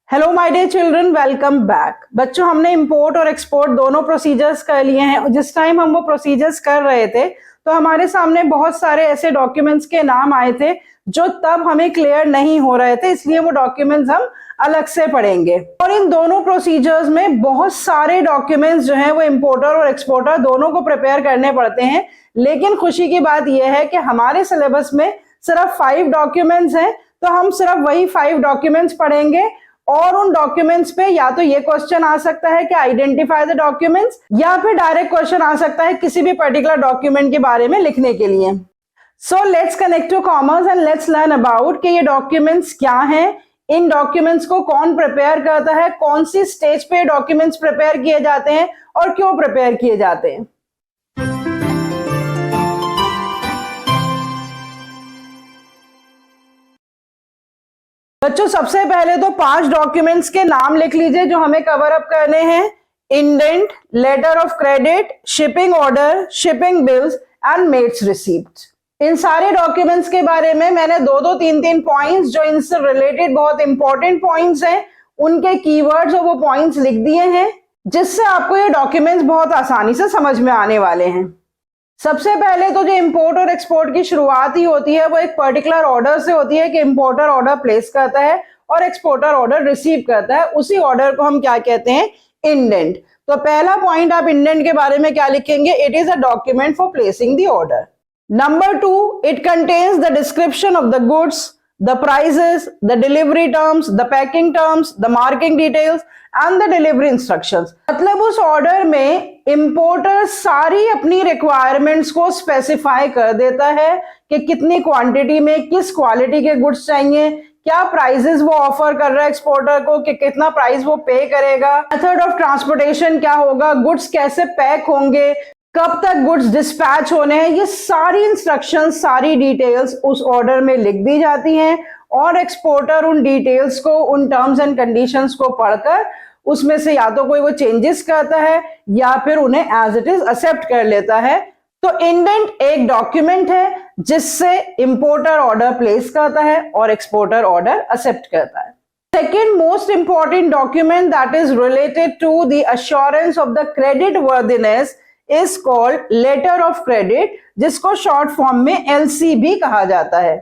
Hello my dear children, welcome back. बच्चों, हमने import और एक्सपोर्ट दोनों प्रोसीजर्स कर लिए हैं। जिस टाइम हम वो प्रोसीजर्स कर रहे थे तो हमारे सामने बहुत सारे ऐसे डॉक्यूमेंट्स के नाम आए थे जो तब हमें क्लियर नहीं हो रहे थे, इसलिए वो डॉक्यूमेंट्स हम अलग से पढ़ेंगे। और इन दोनों प्रोसीजर्स में बहुत सारे डॉक्यूमेंट्स जो हैं वो इंपोर्टर और एक्सपोर्टर दोनों को प्रिपेयर करने पड़ते हैं। लेकिन खुशी की बात यह है कि हमारे सिलेबस में सिर्फ 5 डॉक्यूमेंट्स हैं, तो हम सिर्फ वही 5 डॉक्यूमेंट्स पढ़ेंगे। और उन डॉक्यूमेंट्स पे या तो ये क्वेश्चन आ सकता है कि आइडेंटिफाई द डॉक्यूमेंट्स, या फिर डायरेक्ट क्वेश्चन आ सकता है किसी भी पर्टिकुलर डॉक्यूमेंट के बारे में लिखने के लिए। So let's connect to commerce and let's learn about कि ये डॉक्यूमेंट्स क्या हैं, इन डॉक्यूमेंट्स को कौन प्रिपेयर करता है, कौन सी स्टेज पे डॉक्यूमेंट्स प्रिपेयर किए जाते हैं और क्यों प्रिपेयर किए जाते हैं। बच्चों, सबसे पहले तो 5 डॉक्यूमेंट्स के नाम लिख लीजिए जो हमें कवर अप करने हैं। Indent, letter of credit, shipping order, shipping bills and mates receipt. इन सारे डॉक्यूमेंट्स के बारे में मैंने 2-2, 3-3 पॉइंट्स जो इनसे रिलेटेड बहुत इंपॉर्टेंट पॉइंट्स हैं उनके कीवर्ड्स और वो पॉइंट्स लिख दिए हैं, जिससे आपको ये डॉक्यूमेंट्स बहुत आसानी से समझ में आने वाले हैं। सबसे पहले तो जो इंपोर्ट और एक्सपोर्ट की शुरुआत ही होती है वो एक पर्टिकुलर ऑर्डर से होती है कि इंपोर्टर ऑर्डर प्लेस करता है और एक्सपोर्टर ऑर्डर रिसीव करता है। उसी ऑर्डर को हम क्या कहते हैं? इंडेंट। तो पहला पॉइंट आप इंडेंट के बारे में क्या लिखेंगे? It is a document for placing the order. Number 2, it contains the description of the goods, the prices, the delivery terms, the packing terms, the marking details and the delivery instructions। मतलब उस order में importer सारी अपनी requirements को specify कर देता है कि कितनी क्वांटिटी में किस क्वालिटी के गुड्स चाहिए, क्या प्राइसेस वो ऑफर कर रहा है एक्सपोर्टर को कि कितना प्राइस वो पे करेगा, मेथड ऑफ ट्रांसपोर्टेशन क्या होगा, गुड्स कैसे पैक होंगे, कब तक गुड्स डिस्पैच होने हैं। ये सारी इंस्ट्रक्शंस, सारी डिटेल्स उस ऑर्डर में लिख दी जाती हैं और एक्सपोर्टर उन डिटेल्स को, उन टर्म्स एंड कंडीशंस को पढ़कर उसमें से या तो कोई वो चेंजेस करता है या फिर उन्हें एज इट इज एक्सेप्ट कर लेता है। तो इंडेंट एक डॉक्यूमेंट है जिससे इंपोर्टर ऑर्डर प्लेस करता है और एक्सपोर्टर ऑर्डर एक्सेप्ट करता है। Second most important document that is related to the assurance of the credit worthiness is called letter of credit, जिसको शॉर्ट फॉर्म में LC भी कहा जाता है।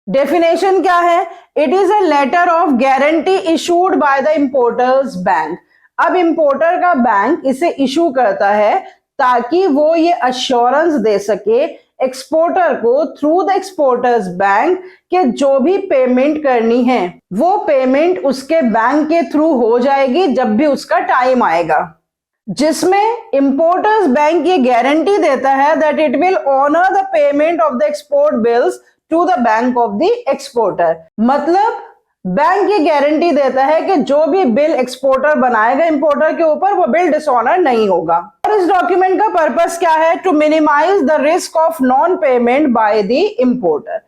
डेफिनेशन क्या है? It is a letter of guarantee issued by the importer's bank. अब importer का बैंक इसे इशू करता है ताकि वो ये अश्योरेंस दे सके एक्सपोर्टर को थ्रू द एक्सपोर्टर्स बैंक के जो भी पेमेंट करनी है वो पेमेंट उसके बैंक के थ्रू हो जाएगी जब भी उसका टाइम आएगा, जिसमें इंपोर्टर्स बैंक ये गारंटी देता है that it will honour the payment of the export bills to the bank of the exporter. मतलब बैंक ये गारंटी देता है कि जो भी बिल एक्सपोर्टर बनाएगा इंपोर्टर के ऊपर वो बिल डिसऑनर नहीं होगा। और इस डॉक्यूमेंट का पर्पस क्या है? To minimise the risk of non payment by the importer.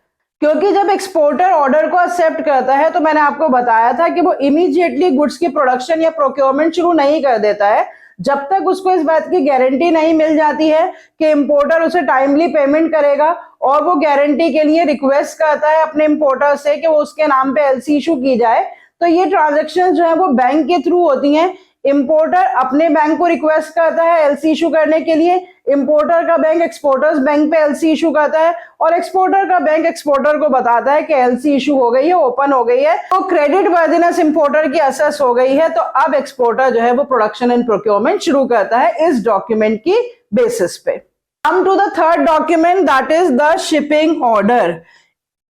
क्योंकि जब एक्सपोर्टर ऑर्डर को एक्सेप्ट करता है तो मैंने आपको बताया था कि वो इमीडिएटली गुड्स की प्रोडक्शन या प्रोक्योरमेंट शुरू नहीं कर देता है जब तक उसको इस बात की गारंटी नहीं मिल जाती है कि इंपोर्टर उसे टाइमली पेमेंट करेगा। और वो गारंटी के लिए रिक्वेस्ट करता है अपने इंपोर्टर से कि वो उसके नाम पे LC इशू की जाए। तो ये ट्रांजैक्शन जो है वो बैंक के थ्रू होती हैं। इंपोर्टर अपने बैंक को रिक्वेस्ट करता है LC इशू करने के लिए, इंपोर्टर का बैंक एक्सपोर्टर्स बैंक पे LC इशू करता है और एक्सपोर्टर का बैंक एक्सपोर्टर को बताता है कि LC इशू हो गई है, ओपन हो गई है, तो क्रेडिट वर्दिनेस इंपोर्टर की असेस हो गई है। तो अब एक्सपोर्टर जो है वो प्रोडक्शन एंड प्रोक्योरमेंट शुरू करता है इस डॉक्यूमेंट की बेसिस पे। Come to the third document, that is the shipping order.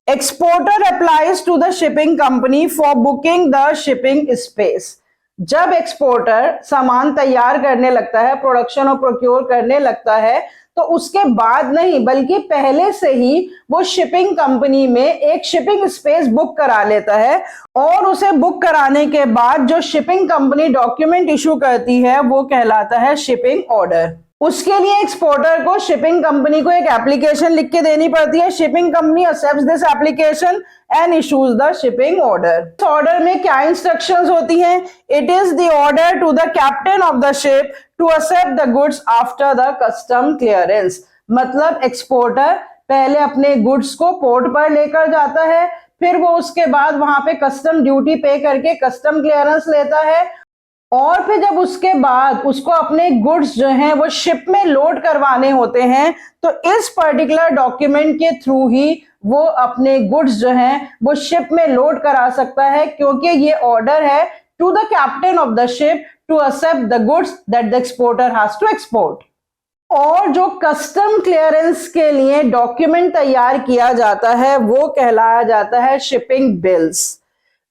Exporter applies to the shipping company for booking the shipping space. जब एक्सपोर्टर सामान तैयार करने लगता है, प्रोडक्शन और प्रोक्योर करने लगता है, तो उसके बाद नहीं बल्कि पहले से ही वो शिपिंग कंपनी में एक शिपिंग स्पेस बुक करा लेता है। और उसे बुक कराने के बाद जो शिपिंग कंपनी डॉक्यूमेंट इशू करती है वो कहलाता है शिपिंग ऑर्डर। उसके लिए एक्सपोर्टर को शिपिंग कंपनी को एक एप्लीकेशन लिख के देनी पड़ती है। Shipping company accepts this application and issues the shipping order. इस ऑर्डर में क्या इंस्ट्रक्शंस होती हैं? It is the order to the captain of the ship to accept the goods after the custom clearance. मतलब एक्सपोर्टर पहले अपने goods को port पर लेकर जाता है, फिर वो उसके बाद वहां पे कस्टम ड्यूटी पे करके कस्टम क्लियरेंस लेता है, और फिर जब उसके बाद उसको अपने गुड्स जो हैं वो शिप में लोड करवाने होते हैं, तो इस पर्टिकुलर डॉक्यूमेंट के थ्रू ही वो अपने गुड्स जो हैं वो शिप में लोड करा सकता है, क्योंकि ये ऑर्डर है to the captain of the ship to accept the goods that the exporter has to export. और जो कस्टम क्लियरेंस के लिए डॉक्यूमेंट तैयार किया जाता है वो कहलाया जाता है shipping bills.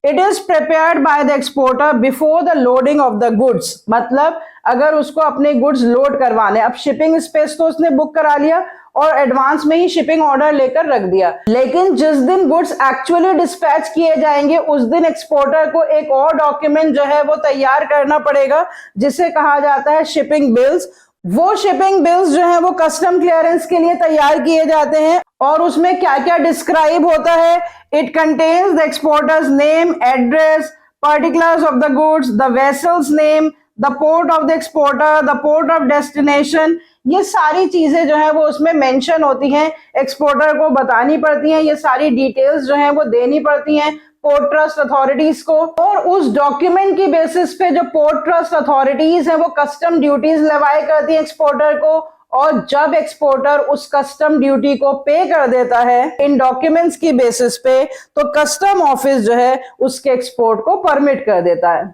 It is prepared by the exporter before the loading of the goods. मतलब अगर उसको अपने गुड्स लोड करवाने, अब शिपिंग स्पेस तो उसने बुक करा लिया और एडवांस में ही शिपिंग ऑर्डर लेकर रख दिया, लेकिन जिस दिन गुड्स एक्चुअली डिस्पैच किए जाएंगे उस दिन एक्सपोर्टर को एक और डॉक्यूमेंट जो है वो तैयार करना पड़ेगा, जिसे कहा जाता है शिपिंग बिल्स। वो शिपिंग बिल्स जो है वो कस्टम क्लियरेंस के लिए तैयार किए जाते हैं, और उसमें क्या क्या डिस्क्राइब होता है। It contains the exporters name, address, particulars of the goods, the vessels name, the port of the exporter, the port of destination. ये सारी चीजें जो है वो उसमें मेंशन होती हैं, एक्सपोर्टर को बतानी पड़ती हैं, ये सारी डिटेल्स जो है वो देनी पड़ती हैं पोर्ट ट्रस्ट अथॉरिटीज को। और उस डॉक्यूमेंट की बेसिस पे जो पोर्ट ट्रस्ट अथॉरिटीज है वो कस्टम ड्यूटीज लेवाई करती है एक्सपोर्टर को, और जब एक्सपोर्टर उस कस्टम ड्यूटी को पे कर देता है इन डॉक्यूमेंट्स की बेसिस पे, तो कस्टम ऑफिस जो है उसके एक्सपोर्ट को परमिट कर देता है।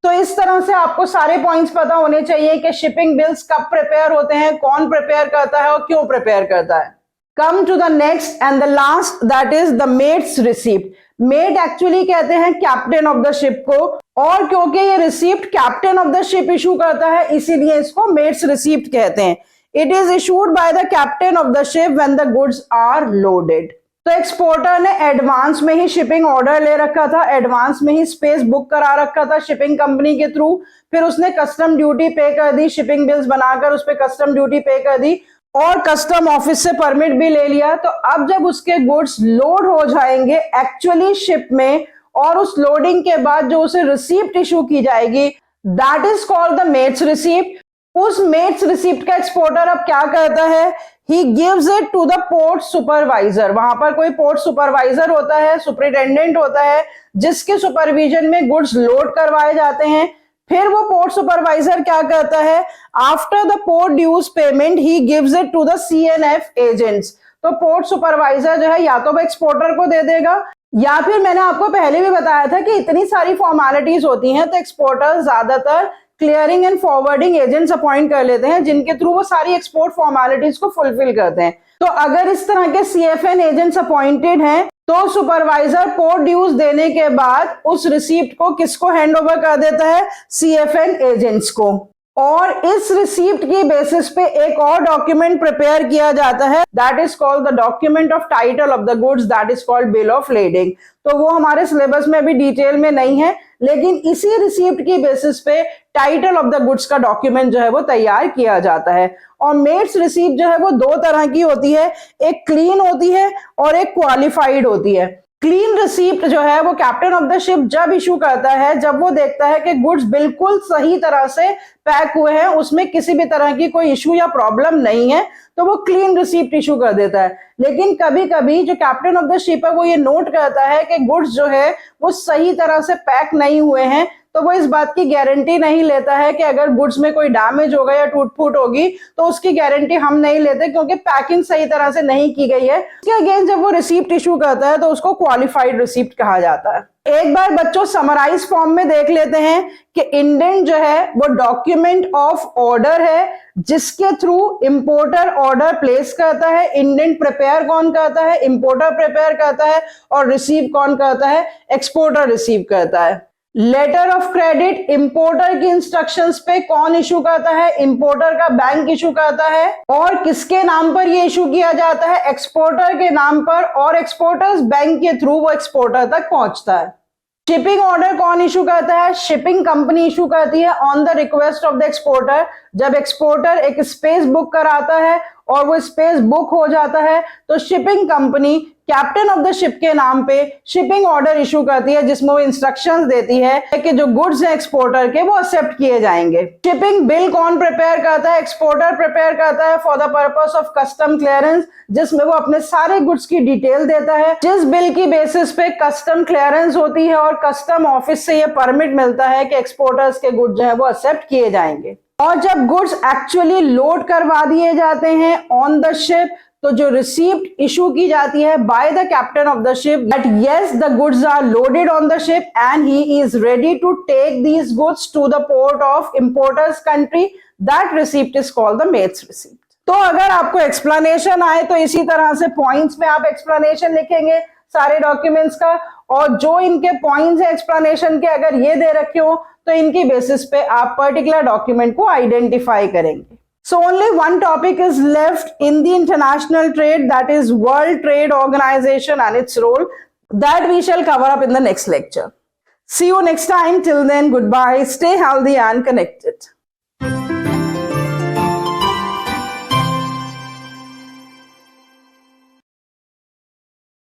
तो इस तरह से आपको सारे पॉइंट्स पता होने चाहिए कि शिपिंग बिल्स कब प्रिपेयर होते हैं, कौन प्रिपेयर करता है और क्यों प्रिपेयर करता है। Come to the next and the last, that is the mate's receipt. Mate actually कहते हैं कैप्टन ऑफ द शिप को, और क्योंकि ये receipt captain of the ship issue करता है इसीलिए इसको मेट्स रिसीप्ट कहते हैं। It is issued by the captain of the ship when the goods are loaded. तो एक्सपोर्टर ने एडवांस में ही शिपिंग ऑर्डर ले रखा था, एडवांस में ही स्पेस बुक करा रखा था शिपिंग कंपनी के थ्रू, फिर उसने कस्टम ड्यूटी पे कर दी, शिपिंग बिल्स बनाकर उस पर कस्टम ड्यूटी पे कर दी और कस्टम ऑफिस से परमिट भी ले लिया। तो अब जब उसके गुड्स लोड हो जाएंगे एक्चुअली शिप में, और उस लोडिंग के बाद जो उसे रिसीप्ट इशू की जाएगी, that is called the mate's receipt. उस मेट्स रिसीप्ट का एक्सपोर्टर अब क्या करता है, he gives it to the port supervisor. वहां पर कोई पोर्ट सुपरवाइजर होता है, सुपरिटेंडेंट होता है, जिसके सुपरविजन में गुड्स लोड करवाए जाते हैं। फिर वो पोर्ट सुपरवाइजर क्या करता है, after the port dues payment he gives it to the CNF agents. तो पोर्ट सुपरवाइजर जो है या तो वो एक्सपोर्टर को दे देगा, या फिर मैंने आपको पहले भी बताया था कि इतनी सारी फॉर्मेलिटीज होती हैं तो एक्सपोर्टर ज्यादातर clearing and forwarding agents appoint कर लेते हैं, जिनके थ्रू वो सारी एक्सपोर्ट फॉर्मेलिटीज को फुलफिल करते हैं। तो अगर इस तरह के CFN एजेंट्स अपॉइंटेड हैं तो सुपरवाइजर पोर्ट ड्यूज देने के बाद उस रिसीप्ट को किसको हैंड ओवर कर देता है, CFN एजेंट्स को। और इस रिसीप्ट की बेसिस पे एक और डॉक्यूमेंट प्रिपेयर किया जाता है, that is called the document of title of the goods, that is called bill of lading. तो वो हमारे सिलेबस में अभी डिटेल में नहीं है, लेकिन इसी रिसीप्ट की बेसिस पे टाइटल ऑफ द गुड्स का डॉक्यूमेंट जो है वो तैयार किया जाता है। और मेट्स रिसीप्ट जो है वो दो तरह की होती है, एक क्लीन होती है और एक क्वालिफाइड होती है। क्लीन रिसीप्ट जो है वो कैप्टन ऑफ द शिप जब इशू करता है, जब वो देखता है कि गुड्स बिल्कुल सही तरह से पैक हुए हैं, उसमें किसी भी तरह की कोई इशू या प्रॉब्लम नहीं है, तो वो क्लीन रिसीप्ट इशू कर देता है। लेकिन कभी कभी जो कैप्टन ऑफ द शिप है वो ये नोट करता है कि गुड्स जो है वो सही तरह से पैक नहीं हुए हैं, तो वो इस बात की गारंटी नहीं लेता है कि अगर गुड्स में कोई डैमेज होगा या टूट फूट होगी तो उसकी गारंटी हम नहीं लेते, क्योंकि पैकिंग सही तरह से नहीं की गई है। इसके अगेंस्ट जब वो रिसीप्ट इशू करता है तो उसको क्वालिफाइड रिसीप्ट कहा जाता है। एक बार बच्चों समराइज फॉर्म में देख लेते हैं कि इंडेंट जो है वो डॉक्यूमेंट ऑफ ऑर्डर है, जिसके थ्रू इंपोर्टर ऑर्डर प्लेस करता है। इंडेंट प्रिपेयर कौन करता है, इंपोर्टर प्रिपेयर करता है, और रिसीव कौन करता है, एक्सपोर्टर रिसीव करता है। लेटर ऑफ क्रेडिट इंपोर्टर की इंस्ट्रक्शंस पे कौन इशू करता है, इंपोर्टर का बैंक इशू करता है। और किसके नाम पर ये इशू किया जाता है, एक्सपोर्टर के नाम पर, और एक्सपोर्टर्स बैंक के थ्रू वो एक्सपोर्टर तक पहुंचता है। शिपिंग ऑर्डर कौन इशू करता है, शिपिंग कंपनी इशू करती है on the request of the exporter. जब एक्सपोर्टर एक स्पेस बुक कराता है और वो स्पेस बुक हो जाता है तो shipping company captain of the ship के नाम पे शिपिंग ऑर्डर इशू करती है, जिसमें वो इंस्ट्रक्शंस देती है कि जो गुड्स हैं एक्सपोर्टर के वो एक्सेप्ट किए जाएंगे। शिपिंग बिल कौन प्रिपेयर करता है? एक्सपोर्टर प्रिपेयर करता है for the purpose of custom clearance, जिसमें वो अपने सारे गुड्स की डिटेल देता है, जिस बिल की बेसिस पे कस्टम क्लियरेंस होती है और कस्टम ऑफिस से ये परमिट मिलता है कि एक्सपोर्टर्स के गुड्स जो है वो एक्सेप्ट किए जाएंगे। और जब गुड्स एक्चुअली लोड करवा दिए जाते हैं ऑन द शिप, तो जो रिसीप्ट इशू की जाती है by the captain of the ship that yes the goods are loaded on the ship and he is ready to take these goods to the port of importer's country, that receipt is called the mate's receipt. तो अगर आपको explanation आए तो इसी तरह से points में आप एक्सप्लेनेशन लिखेंगे सारे डॉक्यूमेंट्स का, और जो इनके पॉइंट्स है एक्सप्लेनेशन के अगर ये दे रखे हो तो इनकी बेसिस पे आप पर्टिकुलर डॉक्यूमेंट को आइडेंटिफाई करेंगे। So only one topic is left in the international trade, that is World Trade Organization and its role, that we shall cover up in the next lecture. See you next time. Till then, goodbye. Stay healthy and connected.